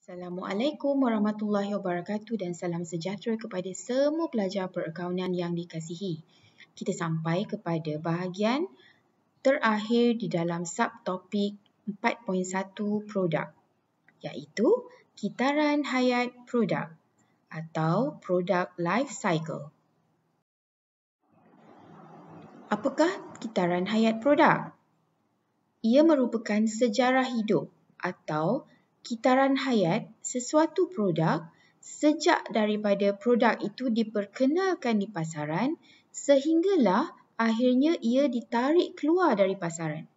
Assalamualaikum warahmatullahi wabarakatuh dan salam sejahtera kepada semua pelajar perakaunan yang dikasihi. Kita sampai kepada bahagian terakhir di dalam subtopik 4.1 produk, iaitu kitaran hayat produk atau product life cycle. Apakah kitaran hayat produk? Ia merupakan sejarah hidup atau kitaran hayat sesuatu produk sejak daripada produk itu diperkenalkan di pasaran sehinggalah akhirnya ia ditarik keluar dari pasaran.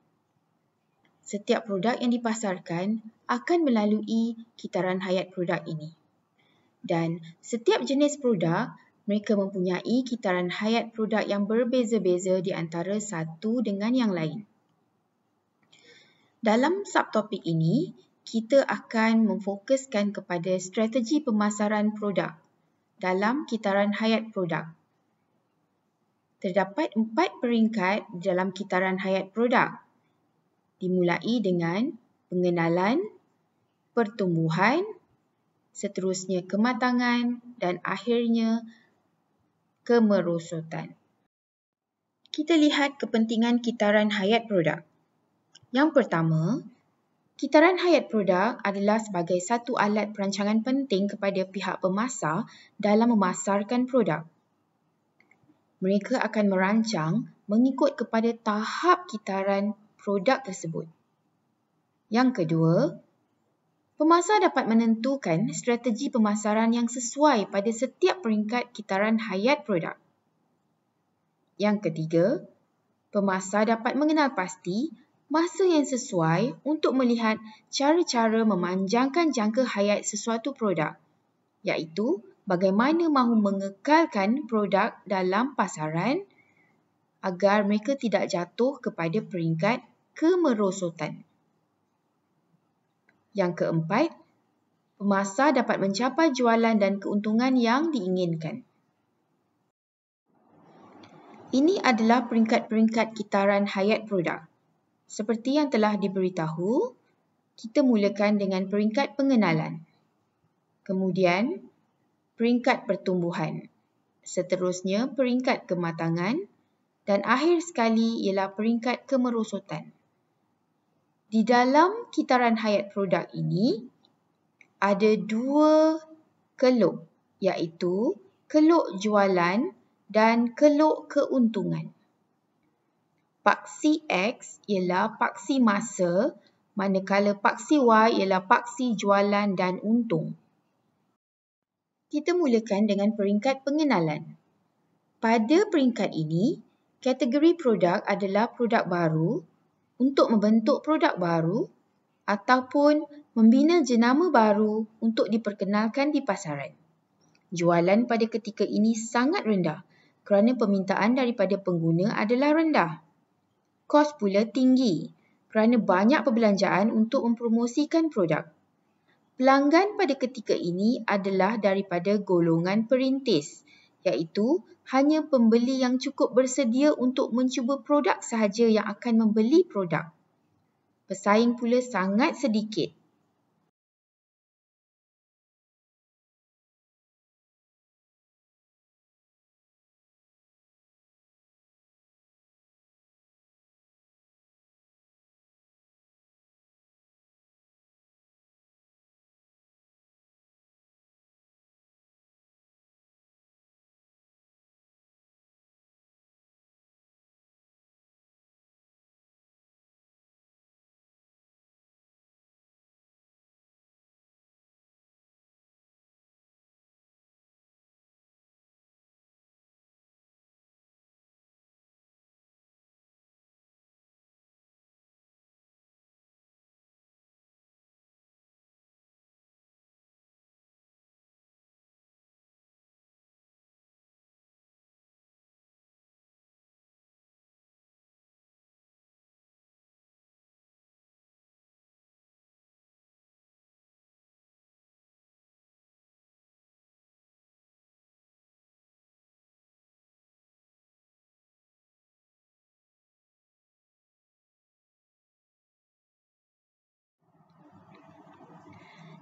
Setiap produk yang dipasarkan akan melalui kitaran hayat produk ini. Dan setiap jenis produk, mereka mempunyai kitaran hayat produk yang berbeza-beza di antara satu dengan yang lain. Dalam subtopik ini, kita akan memfokuskan kepada strategi pemasaran produk dalam kitaran hayat produk. Terdapat 4 peringkat dalam kitaran hayat produk. Dimulai dengan pengenalan, pertumbuhan, seterusnya kematangan dan akhirnya kemerosotan. Kita lihat kepentingan kitaran hayat produk. Yang pertama, kitaran hayat produk adalah sebagai satu alat perancangan penting kepada pihak pemasar dalam memasarkan produk. Mereka akan merancang mengikut kepada tahap kitaran produk tersebut. Yang kedua, pemasar dapat menentukan strategi pemasaran yang sesuai pada setiap peringkat kitaran hayat produk. Yang ketiga, pemasar dapat mengenal pasti masa yang sesuai untuk melihat cara-cara memanjangkan jangka hayat sesuatu produk, iaitu bagaimana mahu mengekalkan produk dalam pasaran agar mereka tidak jatuh kepada peringkat kemerosotan. Yang keempat, pemasar dapat mencapai jualan dan keuntungan yang diinginkan. Ini adalah peringkat-peringkat kitaran hayat produk. Seperti yang telah diberitahu, kita mulakan dengan peringkat pengenalan. Kemudian, peringkat pertumbuhan. Seterusnya, peringkat kematangan. Dan akhir sekali ialah peringkat kemerosotan. Di dalam kitaran hayat produk ini, ada 2 keluk, iaitu keluk jualan dan keluk keuntungan. Paksi X ialah paksi masa, manakala paksi Y ialah paksi jualan dan untung. Kita mulakan dengan peringkat pengenalan. Pada peringkat ini, kategori produk adalah produk baru, untuk membentuk produk baru ataupun membina jenama baru untuk diperkenalkan di pasaran. Jualan pada ketika ini sangat rendah kerana permintaan daripada pengguna adalah rendah. Kos pula tinggi kerana banyak perbelanjaan untuk mempromosikan produk. Pelanggan pada ketika ini adalah daripada golongan perintis, iaitu hanya pembeli yang cukup bersedia untuk mencuba produk sahaja yang akan membeli produk. Pesaing pula sangat sedikit.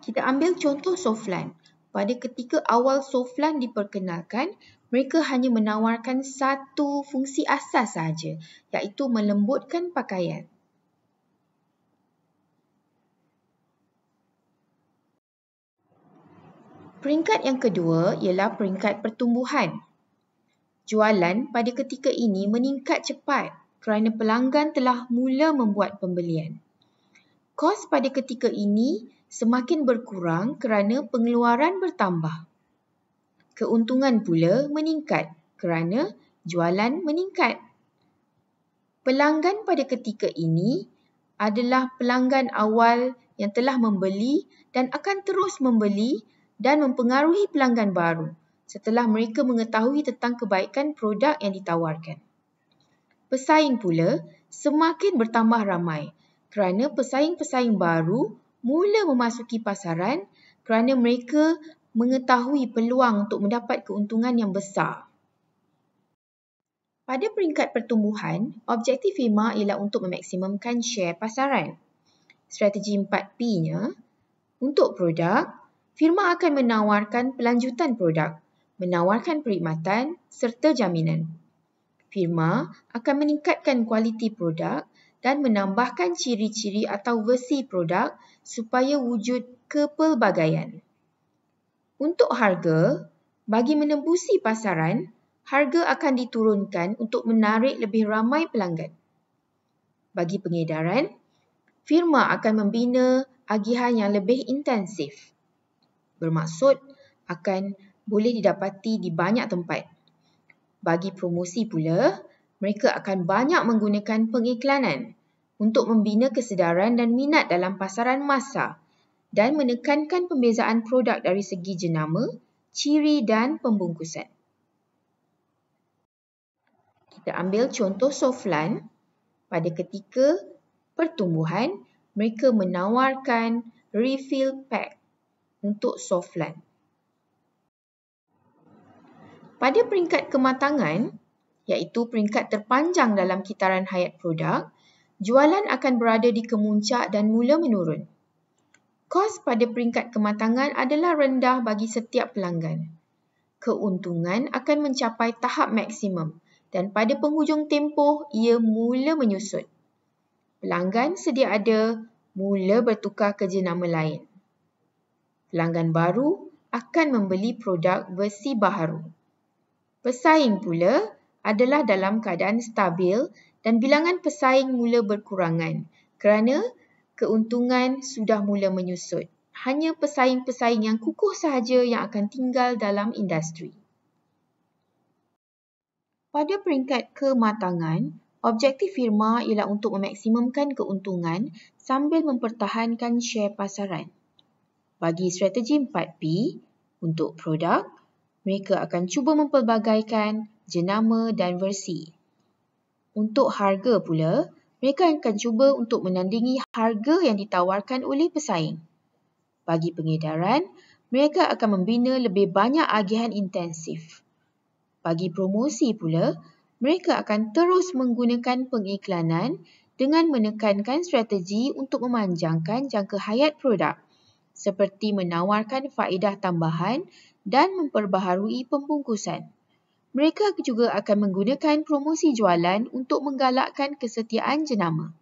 Kita ambil contoh Softlan. Pada ketika awal Softlan diperkenalkan, mereka hanya menawarkan satu fungsi asas sahaja, iaitu melembutkan pakaian. Peringkat yang kedua ialah peringkat pertumbuhan. Jualan pada ketika ini meningkat cepat kerana pelanggan telah mula membuat pembelian. Kos pada ketika ini semakin berkurang kerana pengeluaran bertambah. Keuntungan pula meningkat kerana jualan meningkat. Pelanggan pada ketika ini adalah pelanggan awal yang telah membeli dan akan terus membeli dan mempengaruhi pelanggan baru setelah mereka mengetahui tentang kebaikan produk yang ditawarkan. Pesaing pula semakin bertambah ramai kerana pesaing-pesaing baru mula memasuki pasaran kerana mereka mengetahui peluang untuk mendapat keuntungan yang besar. Pada peringkat pertumbuhan, objektif firma ialah untuk memaksimumkan share pasaran. Strategi 4P-nya, untuk produk, firma akan menawarkan pelanjutan produk, menawarkan perkhidmatan serta jaminan. Firma akan meningkatkan kualiti produk dan menambahkan ciri-ciri atau versi produk supaya wujud kepelbagaian. Untuk harga, bagi menembusi pasaran, harga akan diturunkan untuk menarik lebih ramai pelanggan. Bagi pengedaran, firma akan membina agihan yang lebih intensif. Bermaksud akan boleh didapati di banyak tempat. Bagi promosi pula, mereka akan banyak menggunakan pengiklanan untuk membina kesedaran dan minat dalam pasaran massa dan menekankan pembezaan produk dari segi jenama, ciri dan pembungkusan. Kita ambil contoh Softlan. Pada ketika pertumbuhan, mereka menawarkan refill pack untuk Softlan. Pada peringkat kematangan, iaitu peringkat terpanjang dalam kitaran hayat produk, jualan akan berada di kemuncak dan mula menurun. Kos pada peringkat kematangan adalah rendah bagi setiap pelanggan. Keuntungan akan mencapai tahap maksimum dan pada penghujung tempoh ia mula menyusut. Pelanggan sedia ada mula bertukar ke jenama lain. Pelanggan baru akan membeli produk versi baharu. Pesaing pula adalah dalam keadaan stabil dan bilangan pesaing mula berkurangan kerana keuntungan sudah mula menyusut. Hanya pesaing-pesaing yang kukuh sahaja yang akan tinggal dalam industri. Pada peringkat kematangan, objektif firma ialah untuk memaksimumkan keuntungan sambil mempertahankan share pasaran. Bagi strategi 4P, untuk produk, mereka akan cuba mempelbagaikan jenama dan versi. Untuk harga pula, mereka akan cuba untuk menandingi harga yang ditawarkan oleh pesaing. Bagi pengedaran, mereka akan membina lebih banyak agihan intensif. Bagi promosi pula, mereka akan terus menggunakan pengiklanan dengan menekankan strategi untuk memanjangkan jangka hayat produk seperti menawarkan faedah tambahan dan memperbaharui pembungkusan. Mereka juga akan menggunakan promosi jualan untuk menggalakkan kesetiaan jenama.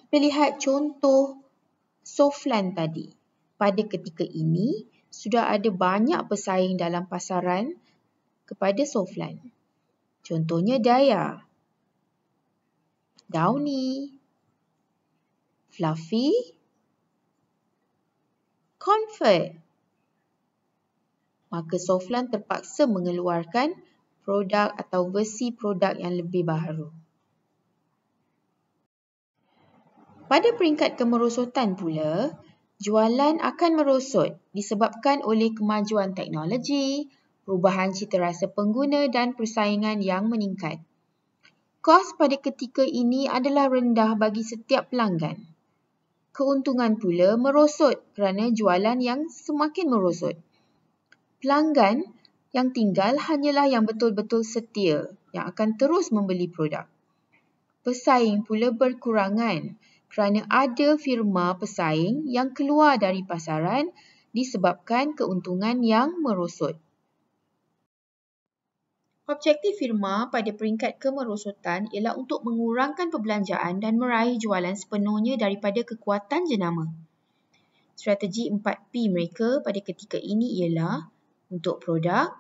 Kita lihat contoh Softlan tadi. Pada ketika ini, sudah ada banyak pesaing dalam pasaran kepada Softlan. Contohnya Daya, Downy, Fluffy, Comfort. Maka Softlan terpaksa mengeluarkan produk atau versi produk yang lebih baharu. Pada peringkat kemerosotan pula, jualan akan merosot disebabkan oleh kemajuan teknologi, perubahan citarasa pengguna dan persaingan yang meningkat. Kos pada ketika ini adalah rendah bagi setiap pelanggan. Keuntungan pula merosot kerana jualan yang semakin merosot. Pelanggan yang tinggal hanyalah yang betul-betul setia yang akan terus membeli produk. Pesaing pula berkurangan kerana ada firma pesaing yang keluar dari pasaran disebabkan keuntungan yang merosot. Objektif firma pada peringkat kemerosotan ialah untuk mengurangkan perbelanjaan dan meraih jualan sepenuhnya daripada kekuatan jenama. Strategi 4P mereka pada ketika ini ialah untuk produk,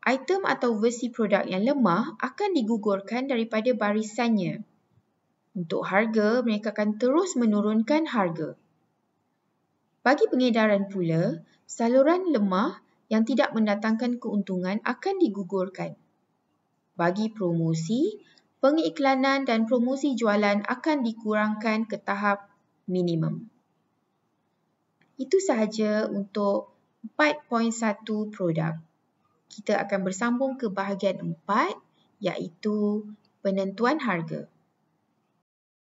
item atau versi produk yang lemah akan digugurkan daripada barisannya. Untuk harga, mereka akan terus menurunkan harga. Bagi pengedaran pula, saluran lemah yang tidak mendatangkan keuntungan akan digugurkan. Bagi promosi, pengiklanan dan promosi jualan akan dikurangkan ke tahap minimum. Itu sahaja untuk 4.1 produk. Kita akan bersambung ke bahagian 4 iaitu penentuan harga.